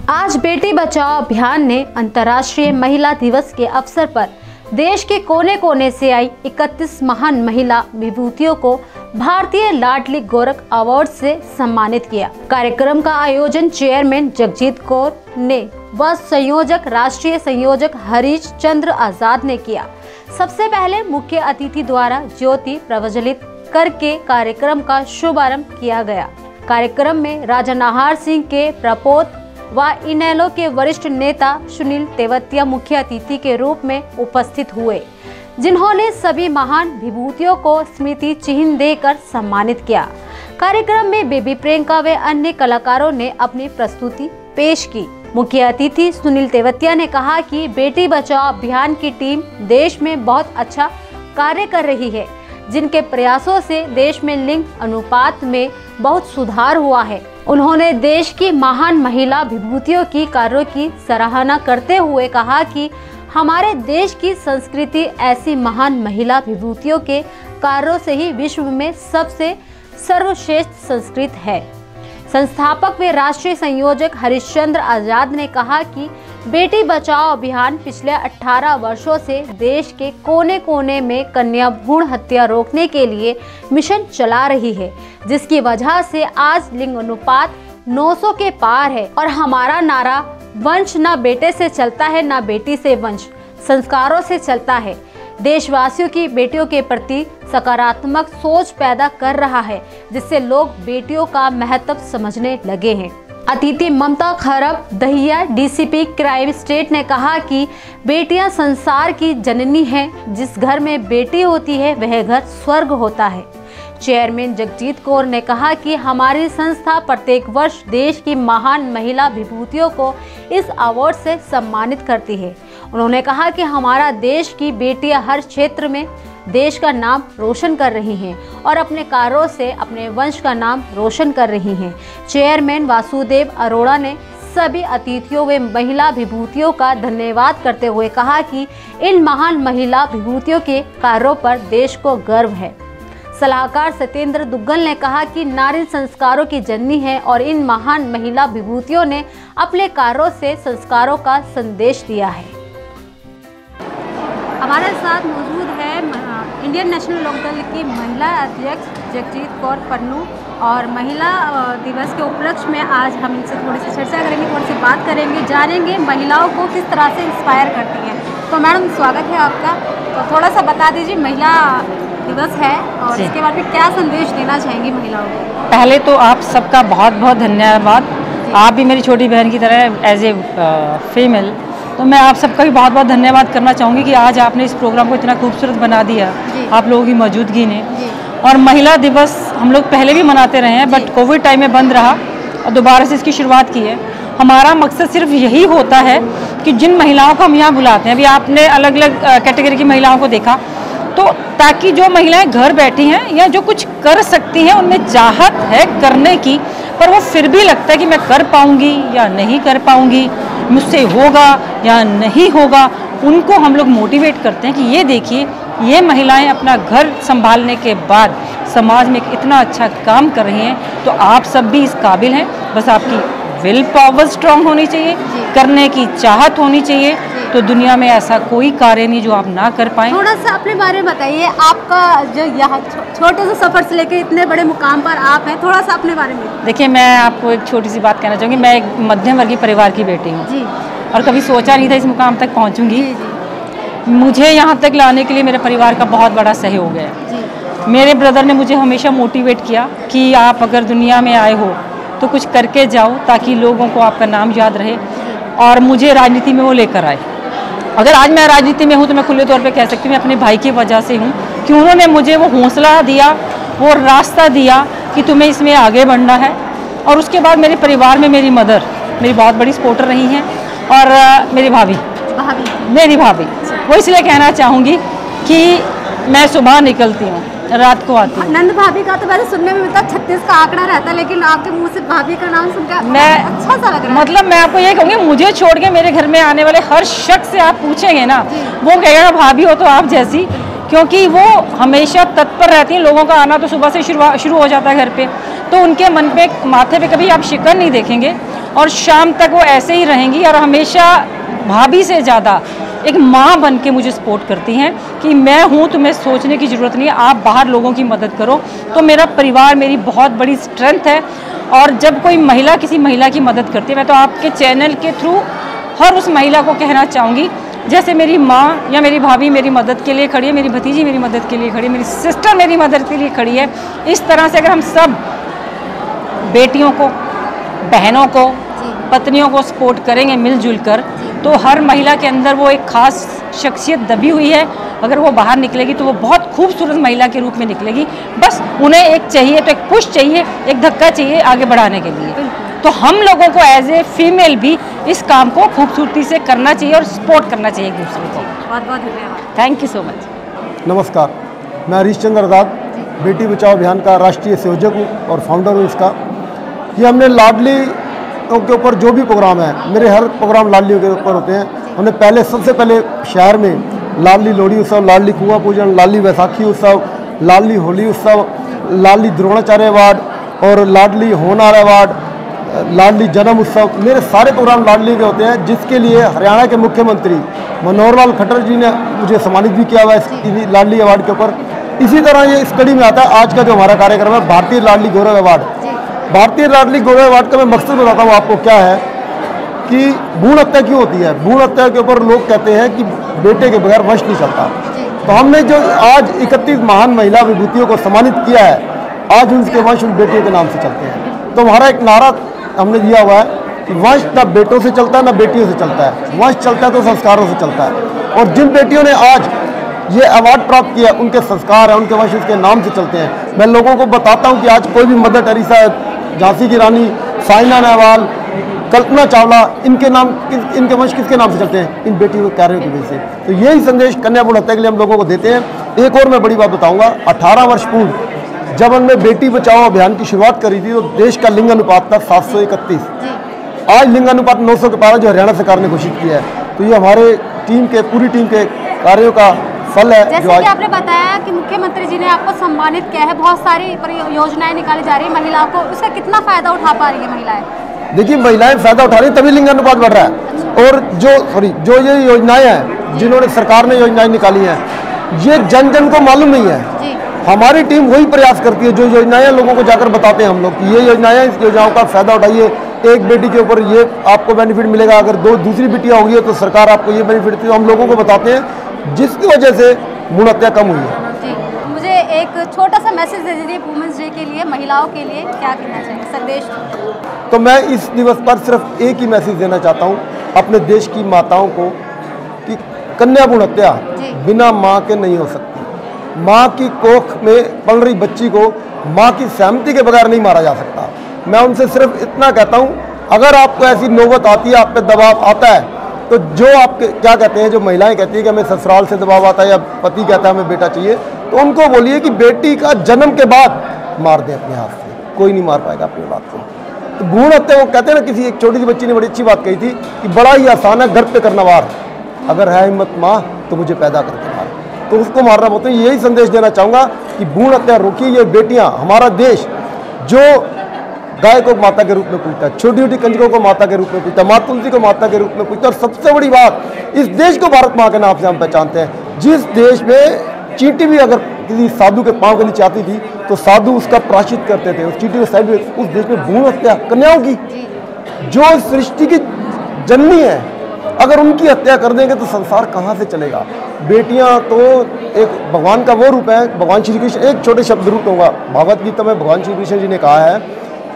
आज बेटी बचाओ अभियान ने अंतर्राष्ट्रीय महिला दिवस के अवसर पर देश के कोने कोने से आई 31 महान महिला विभूतियों को भारतीय लाडली गोरख अवार्ड से सम्मानित किया। कार्यक्रम का आयोजन चेयरमैन जगजीत कौर ने व संयोजक राष्ट्रीय संयोजक हरीश चंद्र आजाद ने किया। सबसे पहले मुख्य अतिथि द्वारा ज्योति प्रज्वलित करके कार्यक्रम का शुभारंभ किया गया। कार्यक्रम में राजा नाहर सिंह के प्रपोत व इनेलो के वरिष्ठ नेता सुनील तेवतिया मुख्य अतिथि के रूप में उपस्थित हुए, जिन्होंने सभी महान विभूतियों को स्मृति चिन्ह देकर सम्मानित किया। कार्यक्रम में बेबी प्रियंका व अन्य कलाकारों ने अपनी प्रस्तुति पेश की। मुख्य अतिथि सुनील तेवतिया ने कहा कि बेटी बचाओ अभियान की टीम देश में बहुत अच्छा कार्य कर रही है, जिनके प्रयासों से देश में लिंग अनुपात में बहुत सुधार हुआ है। उन्होंने देश की महान महिला विभूतियों की कार्यों की सराहना करते हुए कहा कि हमारे देश की संस्कृति ऐसी महान महिला विभूतियों के कार्यों से ही विश्व में सबसे सर्वश्रेष्ठ संस्कृत है। संस्थापक व राष्ट्रीय संयोजक हरीश चंद्र आजाद ने कहा कि बेटी बचाओ अभियान पिछले 18 वर्षों से देश के कोने कोने में कन्या भ्रूण हत्या रोकने के लिए मिशन चला रही है, जिसकी वजह से आज लिंग अनुपात 900 के पार है। और हमारा नारा वंश न बेटे से चलता है न बेटी से वंश, संस्कारों से चलता है, देशवासियों की बेटियों के प्रति सकारात्मक सोच पैदा कर रहा है, जिससे लोग बेटियों का महत्व समझने लगे हैं। अतिथि ममता खरब दहिया डीसीपी क्राइम स्टेट ने कहा कि बेटियां संसार की जननी हैं, जिस घर में बेटी होती है वह घर स्वर्ग होता है। चेयरमैन जगजीत कौर ने कहा कि हमारी संस्था प्रत्येक वर्ष देश की महान महिला विभूतियों को इस अवार्ड से सम्मानित करती है। उन्होंने कहा कि हमारा देश की बेटियां हर क्षेत्र में देश का नाम रोशन कर रही हैं और अपने कार्यों से अपने वंश का नाम रोशन कर रही हैं। चेयरमैन वासुदेव अरोड़ा ने सभी अतिथियों व महिला विभूतियों का धन्यवाद करते हुए कहा कि इन महान महिला विभूतियों के कार्यों पर देश को गर्व है। सलाहकार सत्येंद्र दुग्गल ने कहा कि नारी संस्कारों की जननी है और इन महान महिला विभूतियों ने अपने कार्यों से संस्कारों का संदेश दिया है। हमारे साथ मौजूद है इंडियन नेशनल लोकदल की महिला अध्यक्ष जगजीत कौर पन्नू और महिला दिवस के उपलक्ष्य में आज हम इनसे थोड़ी सी चर्चा करेंगे, थोड़ी सी बात करेंगे, जानेंगे महिलाओं को किस तरह से इंस्पायर करती हैं। तो मैडम स्वागत है आपका। तो थोड़ा सा बता दीजिए, महिला दिवस है और इसके बाद में क्या संदेश देना चाहेंगी महिलाओं को? पहले तो आप सबका बहुत बहुत धन्यवाद। आप भी मेरी छोटी बहन की तरह एज ए फीमेल, तो मैं आप सबका भी बहुत बहुत धन्यवाद करना चाहूँगी कि आज आपने इस प्रोग्राम को इतना खूबसूरत बना दिया आप लोगों की मौजूदगी ने। और महिला दिवस हम लोग पहले भी मनाते रहे हैं, बट कोविड टाइम में बंद रहा और दोबारा से इसकी शुरुआत की है। हमारा मकसद सिर्फ यही होता है कि जिन महिलाओं को हम यहाँ बुलाते हैं, अभी आपने अलग अलग कैटेगरी की महिलाओं को देखा, तो ताकि जो महिलाएं घर बैठी हैं या जो कुछ कर सकती हैं, उनमें चाहत है करने की, पर वो फिर भी लगता है कि मैं कर पाऊंगी या नहीं कर पाऊंगी, मुझसे होगा या नहीं होगा, उनको हम लोग मोटिवेट करते हैं कि ये देखिए, ये महिलाएं अपना घर संभालने के बाद समाज में इतना अच्छा काम कर रही हैं, तो आप सब भी इस काबिल हैं। बस आपकी विल पावर स्ट्रांग होनी चाहिए, करने की चाहत होनी चाहिए, तो दुनिया में ऐसा कोई कार्य नहीं जो आप ना कर पाएं। थोड़ा सा अपने बारे में बताइए, आपका जो यहाँ छोटे से सफर से लेकर इतने बड़े मुकाम पर आप हैं, थोड़ा सा अपने बारे में। देखिए, मैं आपको एक छोटी सी बात कहना चाहूँगी। मैं एक मध्यम वर्गीय परिवार की बेटी हूँ जी, और कभी सोचा नहीं था इस मुकाम तक पहुँचूँगी। मुझे यहाँ तक लाने के लिए मेरे परिवार का बहुत बड़ा सहयोग है। मेरे ब्रदर ने मुझे हमेशा मोटिवेट किया कि आप अगर दुनिया में आए हो तो कुछ करके जाओ, ताकि लोगों को आपका नाम याद रहे, और मुझे राजनीति में वो लेकर आए। अगर आज मैं राजनीति में हूँ तो मैं खुले तौर पे कह सकती हूँ मैं अपने भाई की वजह से हूँ, कि उन्होंने मुझे वो हौसला दिया, वो रास्ता दिया कि तुम्हें इसमें आगे बढ़ना है। और उसके बाद मेरे परिवार में मेरी मदर मेरी बहुत बड़ी सपोर्टर रही हैं, और मेरी मेरी भाभी वो इसलिए कहना चाहूँगी कि मैं सुबह निकलती हूँ, रात को आती हूँ। नंद भाभी का तो वैसे सुनने में मिलता 36 का आंकड़ा रहता है, लेकिन आपके मुंह से भाभी का नाम सुनकर मैं अच्छा सा लग रहा है। मतलब मैं आपको ये कहूँगी, मुझे छोड़ के मेरे घर में आने वाले हर शख्स से आप पूछेंगे ना, वो कहेगा भाभी हो तो आप जैसी, क्योंकि वो हमेशा तत्पर रहती हैं। लोगों का आना तो सुबह से शुरू हो जाता है घर पे, तो उनके मन पे माथे पे कभी आप शिकन नहीं देखेंगे। और शाम तक वो ऐसे ही रहेंगी और हमेशा भाभी से ज़्यादा एक माँ बन के मुझे सपोर्ट करती हैं कि मैं हूँ, तुम्हें सोचने की ज़रूरत नहीं है, आप बाहर लोगों की मदद करो। तो मेरा परिवार मेरी बहुत बड़ी स्ट्रेंथ है। और जब कोई महिला किसी महिला की मदद करती है, मैं तो आपके चैनल के थ्रू हर उस महिला को कहना चाहूँगी, जैसे मेरी माँ या मेरी भाभी मेरी मदद के लिए खड़ी है, मेरी भतीजी मेरी मदद के लिए खड़ी है, मेरी सिस्टर मेरी मदद के लिए खड़ी है, इस तरह से अगर हम सब बेटियों को, बहनों को, पत्नियों को सपोर्ट करेंगे मिलजुल कर, तो हर महिला के अंदर वो एक खास शख्सियत दबी हुई है। अगर वो बाहर निकलेगी तो वो बहुत खूबसूरत महिला के रूप में निकलेगी। बस उन्हें एक चाहिए, तो एक पुश चाहिए, एक धक्का चाहिए आगे बढ़ाने के लिए। तो हम लोगों को एज ए फीमेल भी इस काम को खूबसूरती से करना चाहिए और सपोर्ट करना चाहिए एक दूसरे को। बहुत बहुत धन्यवाद। Thank you so much. नमस्कार, मैं हरीश चंद्र आज़ाद बेटी बचाओ अभियान का राष्ट्रीय संयोजक हूँ और फाउंडर हूँ इसका। ये हमने लाडली के ऊपर जो भी प्रोग्राम है, मेरे हर प्रोग्राम लाडलियों के ऊपर होते हैं। हमने पहले सबसे पहले शहर में लाडली लोहड़ी उत्सव, लाडली कुआं पूजन, लाडली वैसाखी उत्सव, लाडली होली उत्सव, लाडली द्रोणाचार्य अवार्ड और लाडली होनार अवार्ड, लाडली जन्म उत्सव, मेरे सारे प्रोग्राम लाडली के होते हैं, जिसके लिए हरियाणा के मुख्यमंत्री मनोहर लाल खट्टर जी ने मुझे सम्मानित भी किया हुआ है इस लाडली अवार्ड के ऊपर। इसी तरह ये इस कड़ी में आता है आज का जो हमारा कार्यक्रम है, भारतीय लाडली गौरव अवार्ड। भारतीय लाडली गौरव अवार्ड का मैं मकसद बताता हूँ आपको क्या है कि भ्रूण हत्या क्यों होती है। भ्रूण हत्या के ऊपर लोग कहते हैं कि बेटे के बगैर वंश नहीं चलता। तो हमने जो आज 31 महान महिला विभूतियों को सम्मानित किया है, आज उनके वंश उन बेटियों के नाम से चलते हैं। तो हमारा एक नारा हमने दिया हुआ है कि वंश ना बेटों से चलता है ना बेटियों से चलता है, वंश चलता है तो संस्कारों से चलता है। और जिन बेटियों ने आज ये अवार्ड प्राप्त किया, उनके संस्कार है, उनके वंश उसके नाम से चलते हैं। मैं लोगों को बताता हूँ कि आज कोई भी मदर टेरेसा, झांसी की रानी, साइना नेहवाल, कल्पना चावला, इनके नाम, इनके वंश किसके नाम से चलते हैं? इन बेटियों के कार्यों की वजह से। तो यही संदेश कन्या भ्रूण हत्या के लिए हम लोगों को देते हैं। एक और मैं बड़ी बात बताऊंगा, 18 वर्ष पूर्व जब हमने बेटी बचाओ अभियान की शुरुआत करी थी तो देश का लिंग अनुपात था 731। आज लिंग अनुपात 900 के पार जो हरियाणा सरकार ने घोषित किया है। तो ये हमारे टीम के, पूरी टीम के कार्यों का फल है। जैसे कि आपने बताया कि मुख्यमंत्री जी ने आपको सम्मानित किया है, बहुत सारी योजनाएं निकाली जा रही है महिलाओं को, उसका कितना फायदा उठा पा रही है महिलाएं? देखिए, महिलाएं फायदा उठा रही हैं, तभी लिंग अनुपात बढ़ रहा है। और जो ये योजनाएं हैं, जिन्होंने सरकार ने योजनाएं निकाली हैं, ये जन जन को मालूम नहीं है। हमारी टीम वही प्रयास करती है, जो योजनाएं लोगों को जाकर बताते हैं हम लोग कि ये योजनाएं, इस योजनाओं का फायदा उठाइए। एक बेटी के ऊपर ये आपको बेनिफिट मिलेगा, अगर दूसरी बेटियां होगी तो सरकार आपको ये बेनिफिट देती है। हम लोगों को बताते हैं, जिसकी वजह से भ्रूण हत्या कम हुई है। जी, मुझे एक छोटा सा मैसेज दे दीजिए वुमेन्स डे के लिए, महिलाओं के लिए क्या कहना चाहिए संदेश? तो मैं इस दिवस पर सिर्फ एक ही मैसेज देना चाहता हूँ अपने देश की माताओं को कि कन्या भ्रूण हत्या बिना माँ के नहीं हो सकती। माँ की कोख में पल रही बच्ची को माँ की सहमति के बगैर नहीं मारा जा सकता। मैं उनसे सिर्फ इतना कहता हूँ, अगर आपको ऐसी नौबत आती है, आप पे दबाव आता है, तो जो आपके क्या कहते हैं, जो महिलाएं कहती है कि हमें ससुराल से दबाव आता है या पति कहता है हमें बेटा चाहिए, तो उनको बोलिए कि बेटी का जन्म के बाद मार दे अपने हाथ से, कोई नहीं मार पाएगा अपनी बात को। तो भ्रूण हत्या, वो कहते हैं ना, किसी एक छोटी सी बच्ची ने बड़ी अच्छी बात कही थी कि बड़ा ही आसान है घर पे करना वार, अगर है हिम्मत माँ तो मुझे पैदा करके मार, तो उसको मारना बोलते हैं। यही संदेश देना चाहूँगा कि भ्रूण हत्या रोकिए। ये बेटियाँ, हमारा देश जो गाय को माता के रूप में पूजता है, छोटी छोटी कंजरों को माता के रूप में पूजता है, माँ तुलसी को माता के रूप में पूजता है। और सबसे बड़ी बात, इस देश को भारत माँ के नाम से हम पहचानते हैं। जिस देश में चींटी भी अगर किसी साधु के पाँव के नीचे आती थी तो साधु उसका प्रायश्चित करते थे, उस चींटी को साइड में। उस देश में भ्रूण हत्या कन्याओं की, जो सृष्टि की जननी है, अगर उनकी हत्या कर देंगे तो संसार कहाँ से चलेगा? बेटियां तो एक भगवान का वो रूप है। भगवान श्री कृष्ण, एक छोटे शब्द रूप होगा, भागवत गीता में भगवान श्री कृष्ण जी ने कहा है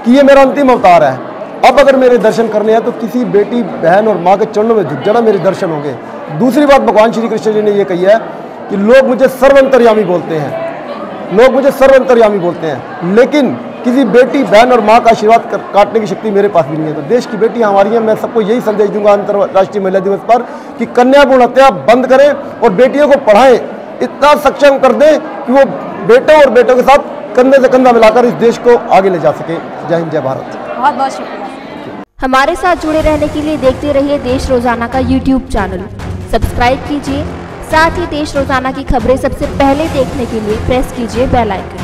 कि ये मेरा अंतिम अवतार है। अब अगर मेरे दर्शन करने हैं तो किसी बेटी, बहन और माँ के चरणों में झुक जाना, मेरे दर्शन होंगे। दूसरी बात, भगवान श्री कृष्ण जी ने ये कही है कि लोग मुझे सर्वंतर्यामी बोलते हैं, लोग मुझे सर्वंतर्यामी बोलते हैं, लेकिन किसी बेटी, बहन और माँ का आशीर्वाद काटने की शक्ति मेरे पास भी नहीं है। तो देश की बेटियां हमारी हैं। मैं सबको यही संदेश दूंगा अंतर्राष्ट्रीय महिला दिवस पर कि कन्या भ्रूण हत्या बंद करें और बेटियों को पढ़ाएं, इतना सक्षम कर दें कि वो बेटों और बेटों के साथ कंधे से कंधा मिलाकर इस देश को आगे ले जा सके। जय हिंद, जय भारत। बहुत बहुत शुक्रिया। हमारे साथ जुड़े रहने के लिए देखते रहिए देश रोजाना का YouTube चैनल, सब्सक्राइब कीजिए। साथ ही देश रोजाना की खबरें सबसे पहले देखने के लिए प्रेस कीजिए बेल आइकन।